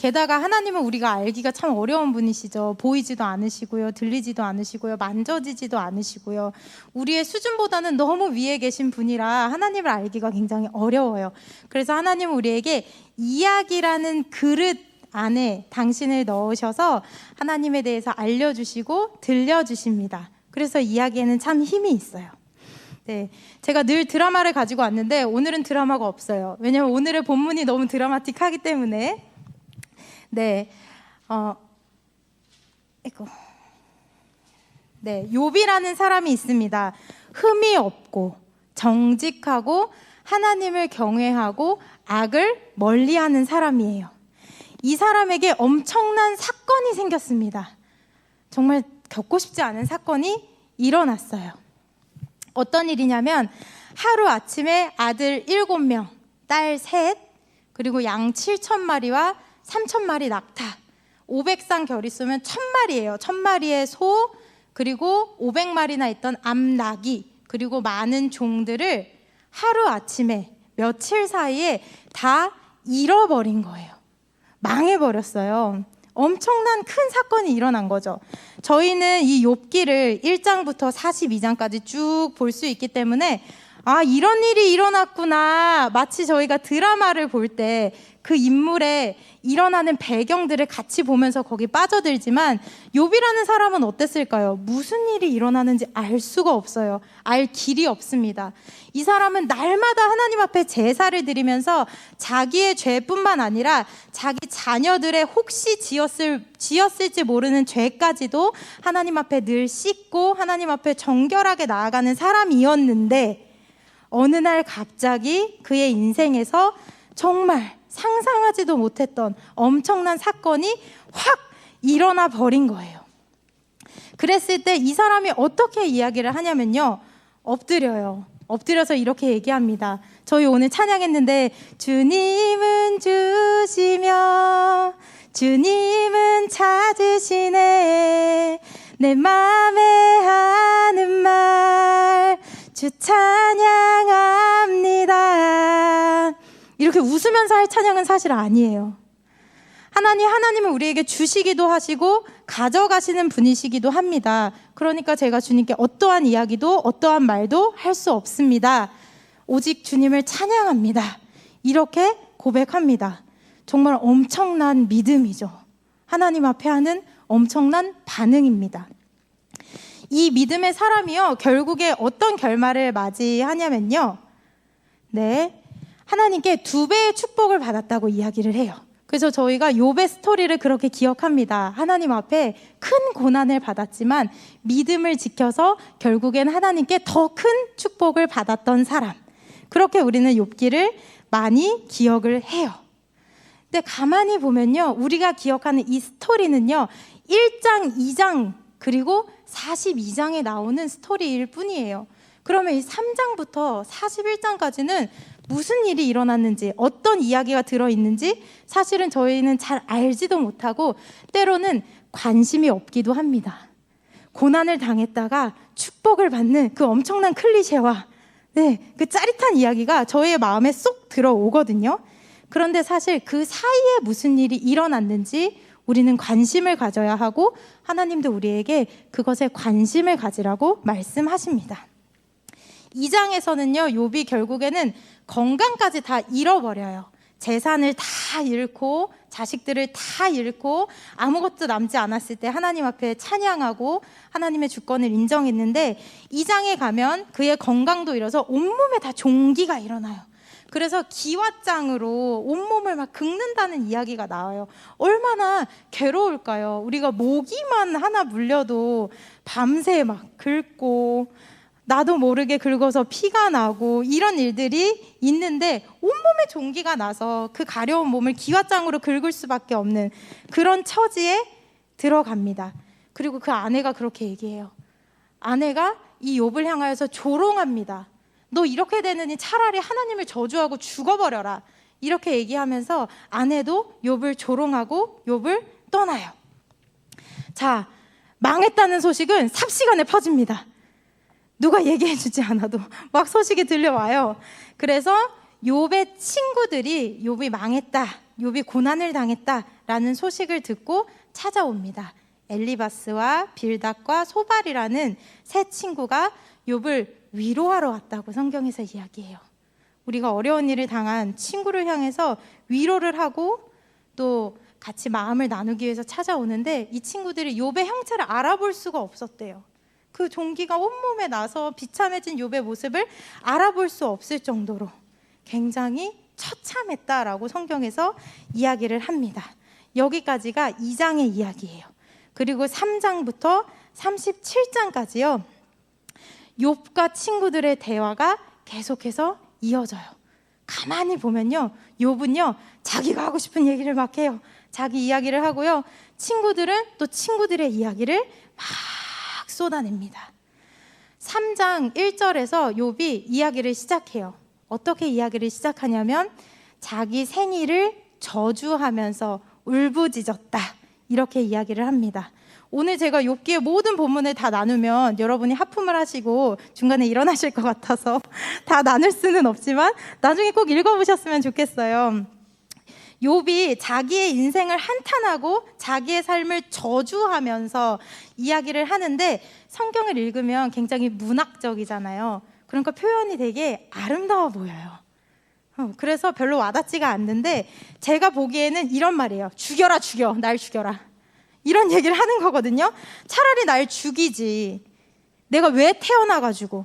게다가 하나님은 우리가 알기가 참 어려운 분이시죠. 보이지도 않으시고요, 들리지도 않으시고요, 만져지지도 않으시고요. 우리의 수준보다는 너무 위에 계신 분이라 하나님을 알기가 굉장히 어려워요. 그래서 하나님은 우리에게 이야기라는 그릇 안에 당신을 넣으셔서 하나님에 대해서 알려주시고 들려주십니다. 그래서 이야기에는 참 힘이 있어요. 네, 제가 늘 드라마를 가지고 왔는데 오늘은 드라마가 없어요. 왜냐하면 오늘의 본문이 너무 드라마틱하기 때문에. 네, 욥이라는 사람이 있습니다. 흠이 없고 정직하고 하나님을 경외하고 악을 멀리하는 사람이에요. 이 사람에게 엄청난 사건이 생겼습니다. 정말 겪고 싶지 않은 사건이 일어났어요. 어떤 일이냐면 하루 아침에 아들 7명, 딸 3, 그리고 양 7,000마리와 3,000마리 낙타, 500쌍 겨리수면 1,000마리예요. 1,000마리의 소, 그리고 500마리나 있던 암나귀, 그리고 많은 종들을 하루 아침에 며칠 사이에 다 잃어버린 거예요. 망해버렸어요. 엄청난 큰 사건이 일어난 거죠. 저희는 이 욥기를 1장부터 42장까지 쭉 볼 수 있기 때문에 이런 일이 일어났구나, 마치 저희가 드라마를 볼 때 그 인물의 일어나는 배경들을 같이 보면서 거기 빠져들지만, 욥이라는 사람은 어땠을까요? 무슨 일이 일어나는지 알 수가 없어요. 알 길이 없습니다. 이 사람은 날마다 하나님 앞에 제사를 드리면서 자기의 죄뿐만 아니라 자기 자녀들의 혹시 지었을지 모르는 죄까지도 하나님 앞에 늘 씻고 하나님 앞에 정결하게 나아가는 사람이었는데, 어느 날 갑자기 그의 인생에서 정말 상상하지도 못했던 엄청난 사건이 확 일어나 버린 거예요. 그랬을 때 이 사람이 어떻게 이야기를 하냐면요, 엎드려요. 엎드려서 이렇게 얘기합니다. 저희 오늘 찬양했는데, 주님은 주시며 주님은 찾으시네, 내 맘에 하는 말 주 찬양합니다. 이렇게 웃으면서 할 찬양은 사실 아니에요. 하나님은 우리에게 주시기도 하시고 가져가시는 분이시기도 합니다. 그러니까 제가 주님께 어떠한 이야기도 어떠한 말도 할 수 없습니다. 오직 주님을 찬양합니다. 이렇게 고백합니다. 정말 엄청난 믿음이죠. 하나님 앞에 하는 엄청난 반응입니다. 이 믿음의 사람이요, 결국에 어떤 결말을 맞이하냐면요, 하나님께 2배의 축복을 받았다고 이야기를 해요. 그래서 저희가 욥의 스토리를 그렇게 기억합니다. 하나님 앞에 큰 고난을 받았지만 믿음을 지켜서 결국엔 하나님께 더 큰 축복을 받았던 사람, 그렇게 우리는 욥기를 많이 기억을 해요. 근데 가만히 보면요, 우리가 기억하는 이 스토리는요, 1장, 2장, 그리고 42장에 나오는 스토리일 뿐이에요. 그러면 이 3장부터 41장까지는 무슨 일이 일어났는지, 어떤 이야기가 들어있는지 사실은 저희는 잘 알지도 못하고 때로는 관심이 없기도 합니다. 고난을 당했다가 축복을 받는 그 엄청난 클리셰와 그 짜릿한 이야기가 저희의 마음에 쏙 들어오거든요. 그런데 사실 그 사이에 무슨 일이 일어났는지 우리는 관심을 가져야 하고, 하나님도 우리에게 그것에 관심을 가지라고 말씀하십니다. 2장에서는요, 욥이 결국에는 건강까지 다 잃어버려요. 재산을 다 잃고 자식들을 다 잃고 아무것도 남지 않았을 때 하나님 앞에 찬양하고 하나님의 주권을 인정했는데, 2장에 가면 그의 건강도 잃어서 온몸에 다 종기가 일어나요. 그래서 기왓장으로 온몸을 막 긁는다는 이야기가 나와요. 얼마나 괴로울까요? 우리가 모기만 하나 물려도 밤새 막 긁고 나도 모르게 긁어서 피가 나고 이런 일들이 있는데, 온몸에 종기가 나서 그 가려운 몸을 기왓장으로 긁을 수밖에 없는 그런 처지에 들어갑니다. 그리고 그 아내가 그렇게 얘기해요. 아내가 이 욥을 향하여서 조롱합니다. 너 이렇게 되느니 차라리 하나님을 저주하고 죽어버려라, 이렇게 얘기하면서 아내도 욥을 조롱하고 욥을 떠나요. 자, 망했다는 소식은 삽시간에 퍼집니다. 누가 얘기해주지 않아도 막 소식이 들려와요. 그래서 욥의 친구들이 욥이 망했다, 욥이 고난을 당했다 라는 소식을 듣고 찾아옵니다. 엘리바스와 빌닷과 소발이라는 세 친구가 욥을 위로하러 왔다고 성경에서 이야기해요. 우리가 어려운 일을 당한 친구를 향해서 위로를 하고 또 같이 마음을 나누기 위해서 찾아오는데, 이 친구들이 욥의 형체를 알아볼 수가 없었대요. 그 종기가 온몸에 나서 비참해진 욥의 모습을 알아볼 수 없을 정도로 굉장히 처참했다라고 성경에서 이야기를 합니다. 여기까지가 2장의 이야기예요. 그리고 3장부터 37장까지요, 욥과 친구들의 대화가 계속해서 이어져요. 가만히 보면요, 욥은요 자기가 하고 싶은 얘기를 막 해요. 자기 이야기를 하고요, 친구들은 또 친구들의 이야기를 막 쏟아냅니다. 3장 1절에서 욥이 이야기를 시작해요. 어떻게 이야기를 시작하냐면, 자기 생일을 저주하면서 울부짖었다, 이렇게 이야기를 합니다. 오늘 제가 욥기의 모든 본문을 다 나누면 여러분이 하품을 하시고 중간에 일어나실 것 같아서 다 나눌 수는 없지만 나중에 꼭 읽어보셨으면 좋겠어요. 욥이 자기의 인생을 한탄하고 자기의 삶을 저주하면서 이야기를 하는데, 성경을 읽으면 굉장히 문학적이잖아요. 그러니까 표현이 되게 아름다워 보여요. 그래서 별로 와닿지가 않는데, 제가 보기에는 이런 말이에요. 죽여라, 죽여, 날 죽여라, 이런 얘기를 하는 거거든요. 차라리 날 죽이지, 내가 왜 태어나가지고,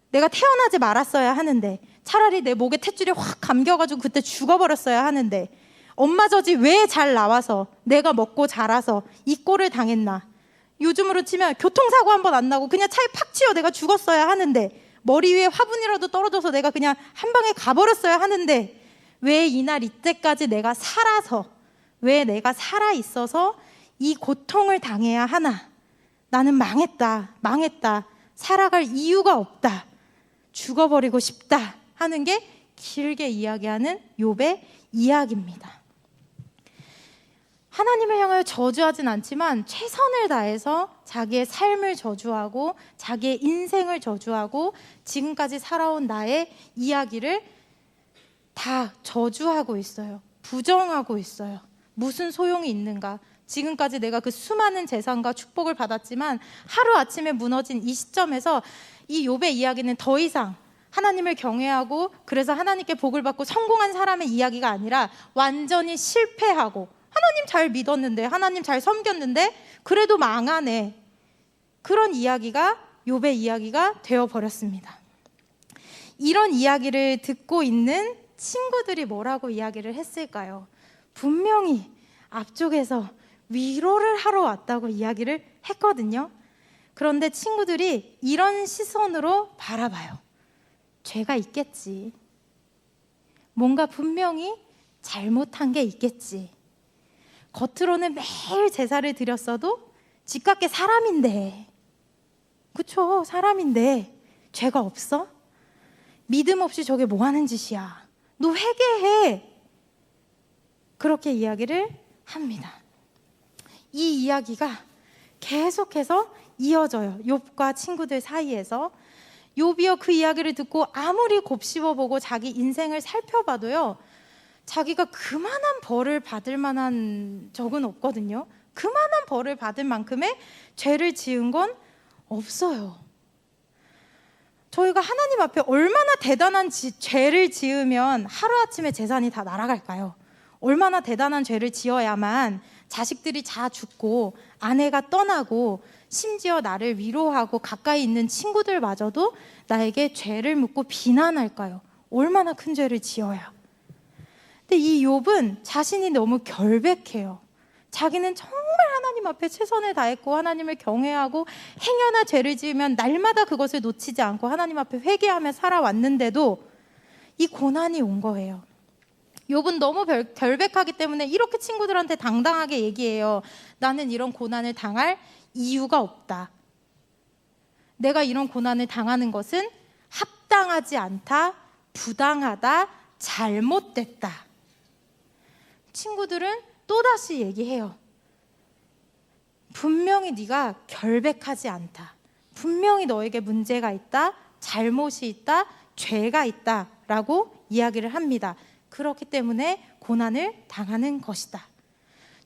내가 태어나지 말았어야 하는데, 차라리 내 목에 탯줄이 확 감겨가지고 그때 죽어버렸어야 하는데, 엄마 젖이 왜 잘 나와서 내가 먹고 자라서 이 꼴을 당했나. 요즘으로 치면 교통사고 한 번 안 나고 그냥 차에 팍 치여 내가 죽었어야 하는데, 머리 위에 화분이라도 떨어져서 내가 그냥 한 방에 가버렸어야 하는데, 왜 이날 이때까지 내가 살아서, 왜 내가 살아있어서 이 고통을 당해야 하나. 나는 망했다, 망했다, 살아갈 이유가 없다, 죽어버리고 싶다 하는 게 길게 이야기하는 욥의 이야기입니다. 하나님을 향하여 저주하진 않지만 최선을 다해서 자기의 삶을 저주하고 자기의 인생을 저주하고 지금까지 살아온 나의 이야기를 다 저주하고 있어요. 부정하고 있어요. 무슨 소용이 있는가? 지금까지 내가 그 수많은 재산과 축복을 받았지만 하루아침에 무너진 이 시점에서 이 욥의 이야기는 더 이상 하나님을 경외하고 그래서 하나님께 복을 받고 성공한 사람의 이야기가 아니라 완전히 실패하고, 하나님 잘 믿었는데, 하나님 잘 섬겼는데 그래도 망하네, 그런 이야기가 욥의 이야기가 되어버렸습니다. 이런 이야기를 듣고 있는 친구들이 뭐라고 이야기를 했을까요? 분명히 앞쪽에서 위로를 하러 왔다고 이야기를 했거든요. 그런데 친구들이 이런 시선으로 바라봐요. 죄가 있겠지, 뭔가 분명히 잘못한 게 있겠지, 겉으로는 매일 제사를 드렸어도 집밖에 사람인데, 그쵸, 사람인데 죄가 없어? 믿음 없이 저게 뭐 하는 짓이야, 너 회개해, 그렇게 이야기를 합니다. 이 이야기가 계속해서 이어져요. 욥과 친구들 사이에서. 욥이요, 그 이야기를 듣고 아무리 곱씹어보고 자기 인생을 살펴봐도요, 자기가 그만한 벌을 받을 만한 적은 없거든요. 그만한 벌을 받을 만큼의 죄를 지은 건 없어요. 저희가 하나님 앞에 얼마나 대단한 죄를 지으면 하루아침에 재산이 다 날아갈까요? 얼마나 대단한 죄를 지어야만 자식들이 다 죽고 아내가 떠나고 심지어 나를 위로하고 가까이 있는 친구들마저도 나에게 죄를 묻고 비난할까요? 얼마나 큰 죄를 지어야. 근데 이 욥은 자신이 너무 결백해요. 자기는 정말 하나님 앞에 최선을 다했고 하나님을 경외하고 행여나 죄를 지으면 날마다 그것을 놓치지 않고 하나님 앞에 회개하며 살아왔는데도 이 고난이 온 거예요. 욥은 너무 결백하기 때문에 이렇게 친구들한테 당당하게 얘기해요. 나는 이런 고난을 당할 이유가 없다. 내가 이런 고난을 당하는 것은 합당하지 않다, 부당하다, 잘못됐다. 친구들은 또다시 얘기해요. 분명히 네가 결백하지 않다. 분명히 너에게 문제가 있다, 잘못이 있다, 죄가 있다 라고 이야기를 합니다. 그렇기 때문에 고난을 당하는 것이다.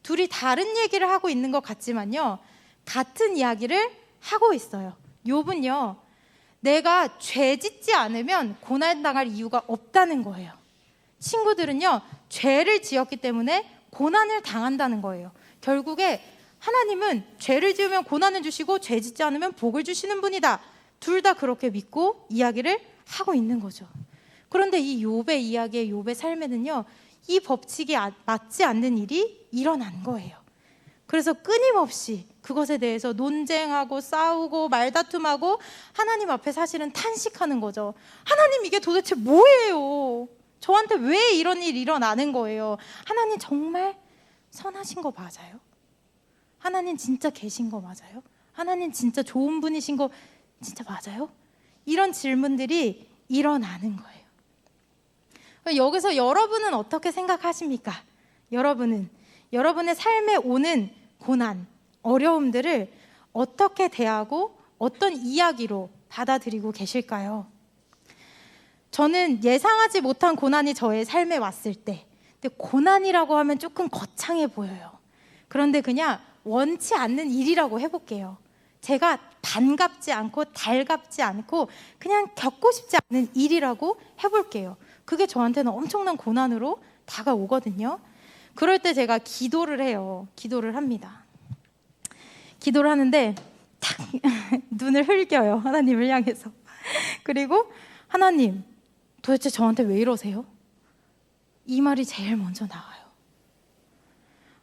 둘이 다른 얘기를 하고 있는 것 같지만요, 같은 이야기를 하고 있어요. 욥은요, 내가 죄 짓지 않으면 고난당할 이유가 없다는 거예요. 친구들은요, 죄를 지었기 때문에 고난을 당한다는 거예요. 결국에 하나님은 죄를 지으면 고난을 주시고 죄 짓지 않으면 복을 주시는 분이다. 둘 다 그렇게 믿고 이야기를 하고 있는 거죠. 그런데 이 욥의 이야기에, 욥의 삶에는요, 이 법칙이 맞지 않는 일이 일어난 거예요. 그래서 끊임없이 그것에 대해서 논쟁하고 싸우고 말다툼하고 하나님 앞에 사실은 탄식하는 거죠. 하나님, 이게 도대체 뭐예요? 저한테 왜 이런 일이 일어나는 거예요? 하나님 정말 선하신 거 맞아요? 하나님 진짜 계신 거 맞아요? 하나님 진짜 좋은 분이신 거 진짜 맞아요? 이런 질문들이 일어나는 거예요. 여기서 여러분은 어떻게 생각하십니까? 여러분의 삶에 오는 고난, 어려움들을 어떻게 대하고 어떤 이야기로 받아들이고 계실까요? 저는 예상하지 못한 고난이 저의 삶에 왔을 때, 근데 고난이라고 하면 조금 거창해 보여요. 그런데 그냥 원치 않는 일이라고 해볼게요. 제가 반갑지 않고 달갑지 않고 그냥 겪고 싶지 않은 일이라고 해볼게요. 그게 저한테는 엄청난 고난으로 다가오거든요. 그럴 때 제가 기도를 해요. 기도를 합니다. 기도를 하는데 탁 눈을 흘겨요. 하나님을 향해서. 그리고 하나님, 도대체 저한테 왜 이러세요? 이 말이 제일 먼저 나와요.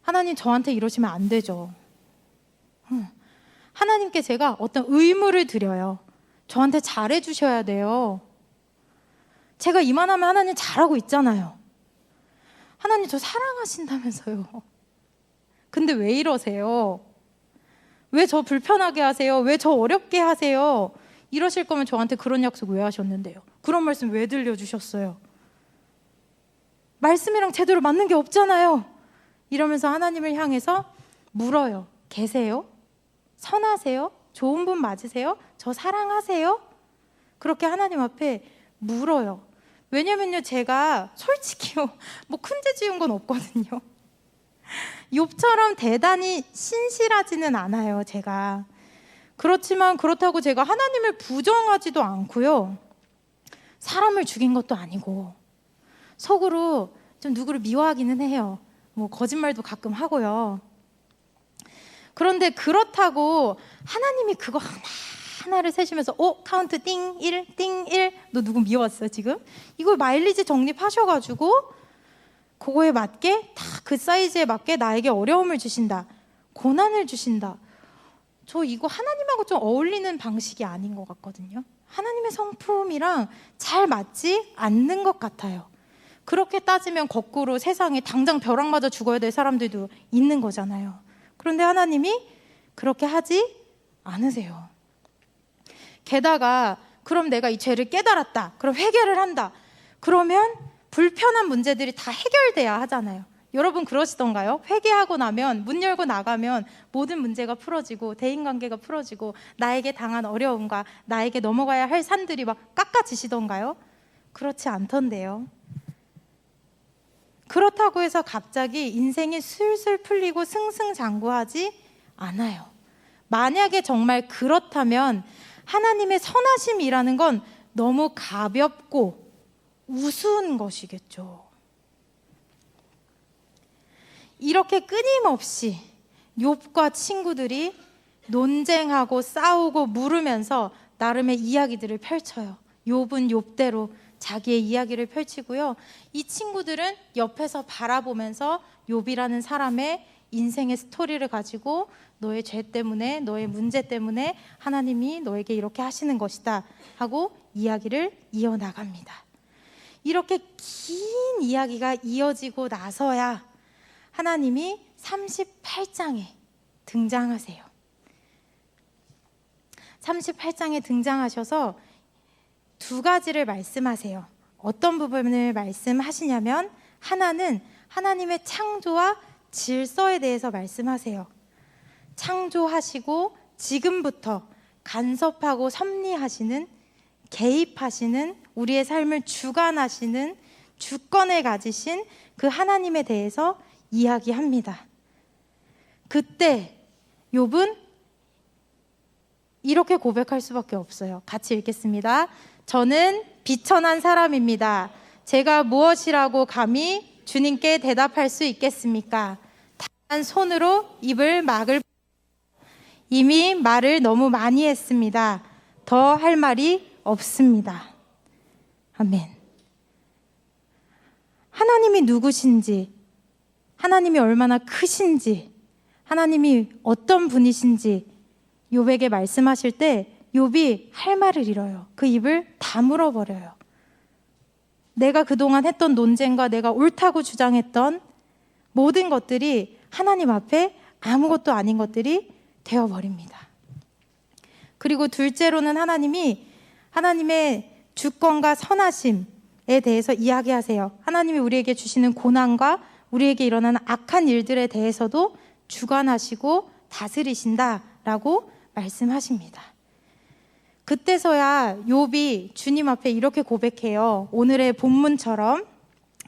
하나님, 저한테 이러시면 안 되죠. 하나님께 제가 어떤 의무를 드려요. 저한테 잘해 주셔야 돼요. 제가 이만하면 하나님 잘하고 있잖아요. 하나님, 저 사랑하신다면서요. 근데 왜 이러세요? 왜 저 불편하게 하세요? 왜 저 어렵게 하세요? 이러실 거면 저한테 그런 약속 왜 하셨는데요? 그런 말씀 왜 들려주셨어요? 말씀이랑 제대로 맞는 게 없잖아요. 이러면서 하나님을 향해서 물어요. 계세요? 선하세요? 좋은 분 맞으세요? 저 사랑하세요? 그렇게 하나님 앞에 물어요. 왜냐면요, 제가 솔직히요, 뭐 큰 죄 지은 건 없거든요. 욥처럼 대단히 신실하지는 않아요, 제가. 그렇지만 그렇다고 제가 하나님을 부정하지도 않고요, 사람을 죽인 것도 아니고, 속으로 좀 누구를 미워하기는 해요. 뭐 거짓말도 가끔 하고요. 그런데 그렇다고 하나님이 그거 하나를 세시면서 카운트 띵 1, 띵 1, 너 누구 미웠어 지금? 이걸 마일리지 적립하셔가지고 그거에 맞게 다 그 사이즈에 맞게 나에게 어려움을 주신다, 고난을 주신다. 저 이거 하나님하고 좀 어울리는 방식이 아닌 것 같거든요. 하나님의 성품이랑 잘 맞지 않는 것 같아요. 그렇게 따지면 거꾸로 세상에 당장 벼락 맞아 죽어야 될 사람들도 있는 거잖아요. 그런데 하나님이 그렇게 하지 않으세요. 게다가 그럼 내가 이 죄를 깨달았다, 그럼 회개를 한다, 그러면 불편한 문제들이 다 해결돼야 하잖아요. 여러분 그러시던가요? 회개하고 나면, 문 열고 나가면 모든 문제가 풀어지고 대인관계가 풀어지고 나에게 당한 어려움과 나에게 넘어가야 할 산들이 막 깎아지시던가요? 그렇지 않던데요. 그렇다고 해서 갑자기 인생이 술술 풀리고 승승장구하지 않아요. 만약에 정말 그렇다면 하나님의 선하심이라는 건 너무 가볍고 우스운 것이겠죠. 이렇게 끊임없이 욥과 친구들이 논쟁하고 싸우고 물으면서 나름의 이야기들을 펼쳐요. 욥은 욥대로 자기의 이야기를 펼치고요. 이 친구들은 옆에서 바라보면서 욥이라는 사람의 인생의 스토리를 가지고 너의 죄 때문에, 너의 문제 때문에 하나님이 너에게 이렇게 하시는 것이다 하고 이야기를 이어나갑니다. 이렇게 긴 이야기가 이어지고 나서야 하나님이 38장에 등장하세요. 38장에 등장하셔서 두 가지를 말씀하세요. 어떤 부분을 말씀하시냐면, 하나는 하나님의 창조와 질서에 대해서 말씀하세요. 창조하시고 지금부터 간섭하고 섭리하시는, 개입하시는, 우리의 삶을 주관하시는, 주권을 가지신 그 하나님에 대해서 이야기합니다. 그때 욥은 이렇게 고백할 수밖에 없어요. 같이 읽겠습니다. 저는 비천한 사람입니다. 제가 무엇이라고 감히 주님께 대답할 수 있겠습니까? 단 손으로 입을 막을 이미 말을 너무 많이 했습니다. 더 할 말이 없습니다. 아멘. 하나님이 누구신지, 하나님이 얼마나 크신지, 하나님이 어떤 분이신지 욥에게 말씀하실 때 욥이 할 말을 잃어요. 그 입을 다물어 버려요. 내가 그동안 했던 논쟁과 내가 옳다고 주장했던 모든 것들이 하나님 앞에 아무것도 아닌 것들이 되어버립니다. 그리고 둘째로는 하나님의 주권과 선하심에 대해서 이야기하세요. 하나님이 우리에게 주시는 고난과 우리에게 일어나는 악한 일들에 대해서도 주관하시고 다스리신다라고 말씀하십니다. 그때서야 욥이 주님 앞에 이렇게 고백해요. 오늘의 본문처럼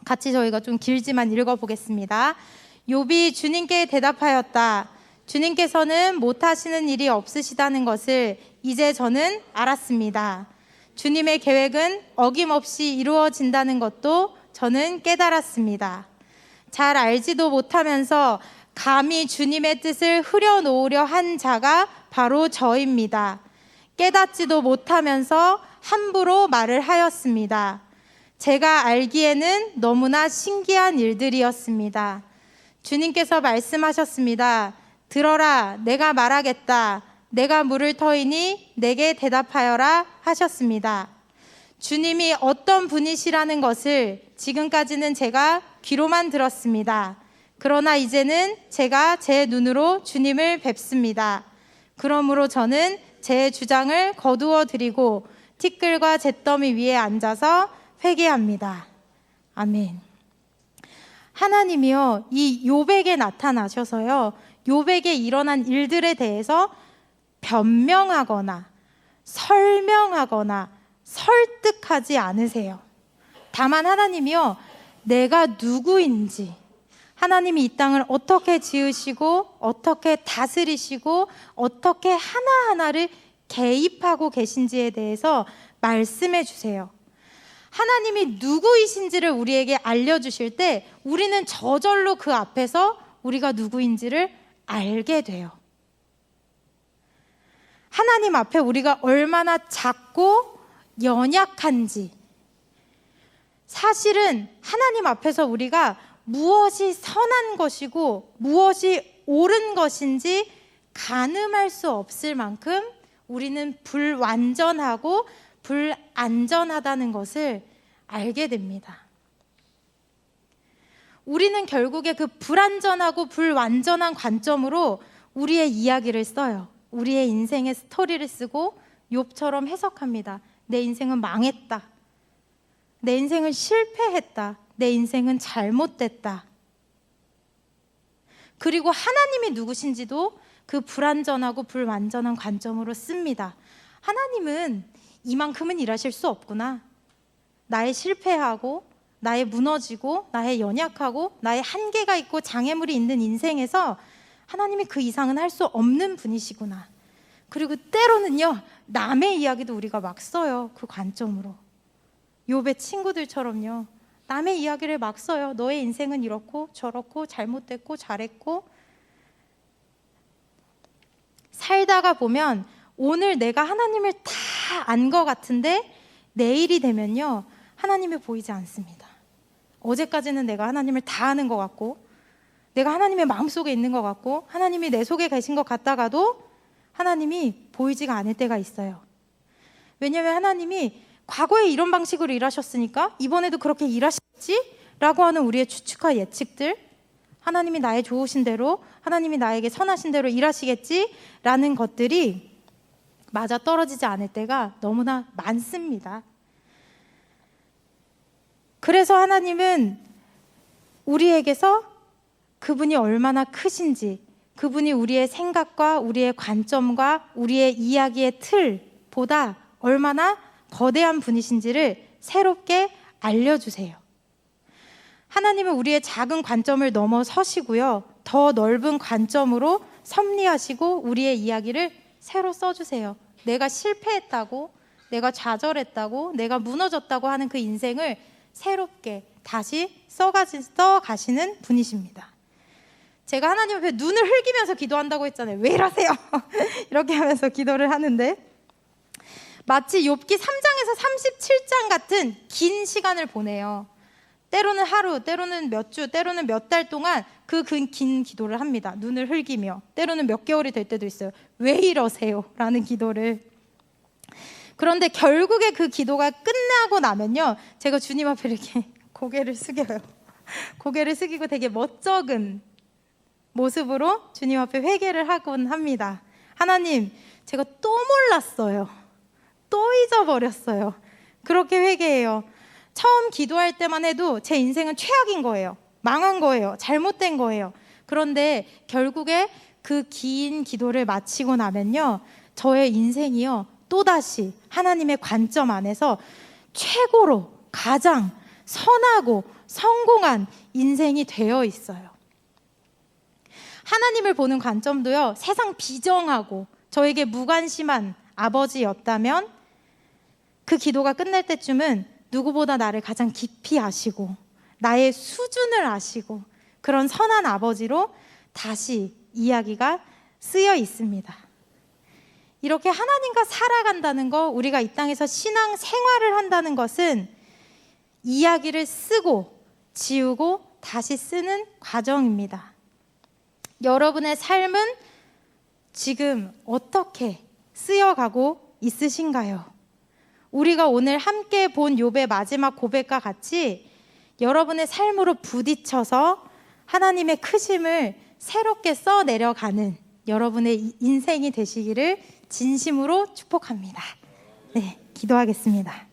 같이 저희가 좀 길지만 읽어보겠습니다. 욥이 주님께 대답하였다. 주님께서는 못하시는 일이 없으시다는 것을 이제 저는 알았습니다. 주님의 계획은 어김없이 이루어진다는 것도 저는 깨달았습니다. 잘 알지도 못하면서 감히 주님의 뜻을 흐려놓으려 한 자가 바로 저입니다. 깨닫지도 못하면서 함부로 말을 하였습니다. 제가 알기에는 너무나 신기한 일들이었습니다. 주님께서 말씀하셨습니다. 들어라, 내가 말하겠다. 내가 물을 터이니 내게 대답하여라 하셨습니다. 주님이 어떤 분이시라는 것을 지금까지는 제가 귀로만 들었습니다. 그러나 이제는 제가 제 눈으로 주님을 뵙습니다. 그러므로 저는 제 주장을 거두어 드리고 티끌과 잿더미 위에 앉아서 회개합니다. 아멘. 하나님이요, 이 욥에게 나타나셔서요, 욥에게 일어난 일들에 대해서 변명하거나 설명하거나 설득하지 않으세요. 다만 하나님이요, 내가 누구인지, 하나님이 이 땅을 어떻게 지으시고 어떻게 다스리시고 어떻게 하나하나를 개입하고 계신지에 대해서 말씀해 주세요. 하나님이 누구이신지를 우리에게 알려주실 때 우리는 저절로 그 앞에서 우리가 누구인지를 알게 돼요. 하나님 앞에 우리가 얼마나 작고 연약한지, 사실은 하나님 앞에서 우리가 무엇이 선한 것이고 무엇이 옳은 것인지 가늠할 수 없을 만큼 우리는 불완전하고 불안전하다는 것을 알게 됩니다. 우리는 결국에 그 불안전하고 불완전한 관점으로 우리의 이야기를 써요. 우리의 인생의 스토리를 쓰고 욥처럼 해석합니다. 내 인생은 망했다. 내 인생은 실패했다. 내 인생은 잘못됐다. 그리고 하나님이 누구신지도 그 불완전하고 불완전한 관점으로 씁니다. 하나님은 이만큼은 일하실 수 없구나. 나의 실패하고 나의 무너지고 나의 연약하고 나의 한계가 있고 장애물이 있는 인생에서 하나님이 그 이상은 할 수 없는 분이시구나. 그리고 때로는요, 남의 이야기도 우리가 막 써요. 그 관점으로. 욥의 친구들처럼요, 남의 이야기를 막 써요. 너의 인생은 이렇고 저렇고 잘못됐고 잘했고. 살다가 보면 오늘 내가 하나님을 다 안 것 같은데 내일이 되면요, 하나님이 보이지 않습니다. 어제까지는 내가 하나님을 다 아는 것 같고 내가 하나님의 마음속에 있는 것 같고 하나님이 내 속에 계신 것 같다가도 하나님이 보이지가 않을 때가 있어요. 왜냐하면 하나님이 과거에 이런 방식으로 일하셨으니까 이번에도 그렇게 일하시겠지? 라고 하는 우리의 추측과 예측들, 하나님이 나의 좋으신 대로, 하나님이 나에게 선하신 대로 일하시겠지? 라는 것들이 맞아 떨어지지 않을 때가 너무나 많습니다. 그래서 하나님은 우리에게서 그분이 얼마나 크신지, 그분이 우리의 생각과 우리의 관점과 우리의 이야기의 틀보다 얼마나 거대한 분이신지를 새롭게 알려주세요. 하나님은 우리의 작은 관점을 넘어서시고요, 더 넓은 관점으로 섭리하시고 우리의 이야기를 새로 써주세요. 내가 실패했다고, 내가 좌절했다고, 내가 무너졌다고 하는 그 인생을 새롭게 다시 써가시는 분이십니다. 제가 하나님 앞에 눈을 흘기면서 기도한다고 했잖아요. 왜 이러세요? 이렇게 하면서 기도를 하는데, 마치 욥기 3장에서 37장 같은 긴 시간을 보내요. 때로는 하루, 때로는 몇 주, 때로는 몇 달 동안 그 긴 기도를 합니다. 눈을 흘기며. 때로는 몇 개월이 될 때도 있어요. 왜 이러세요? 라는 기도를. 그런데 결국에 그 기도가 끝나고 나면요, 제가 주님 앞에 이렇게 고개를 숙여요. 고개를 숙이고 되게 멋쩍은 모습으로 주님 앞에 회개를 하곤 합니다. 하나님, 제가 또 몰랐어요. 또 잊어버렸어요. 그렇게 회개해요. 처음 기도할 때만 해도 제 인생은 최악인 거예요. 망한 거예요. 잘못된 거예요. 그런데 결국에 그 긴 기도를 마치고 나면요, 저의 인생이요, 또다시 하나님의 관점 안에서 최고로 가장 선하고 성공한 인생이 되어 있어요. 하나님을 보는 관점도요, 세상 비정하고 저에게 무관심한 아버지였다면 그 기도가 끝날 때쯤은 누구보다 나를 가장 깊이 아시고 나의 수준을 아시고 그런 선한 아버지로 다시 이야기가 쓰여 있습니다. 이렇게 하나님과 살아간다는 거, 우리가 이 땅에서 신앙 생활을 한다는 것은 이야기를 쓰고 지우고 다시 쓰는 과정입니다. 여러분의 삶은 지금 어떻게 쓰여가고 있으신가요? 우리가 오늘 함께 본 욥의 마지막 고백과 같이 여러분의 삶으로 부딪혀서 하나님의 크심을 새롭게 써내려가는 여러분의 인생이 되시기를 진심으로 축복합니다. 네, 기도하겠습니다.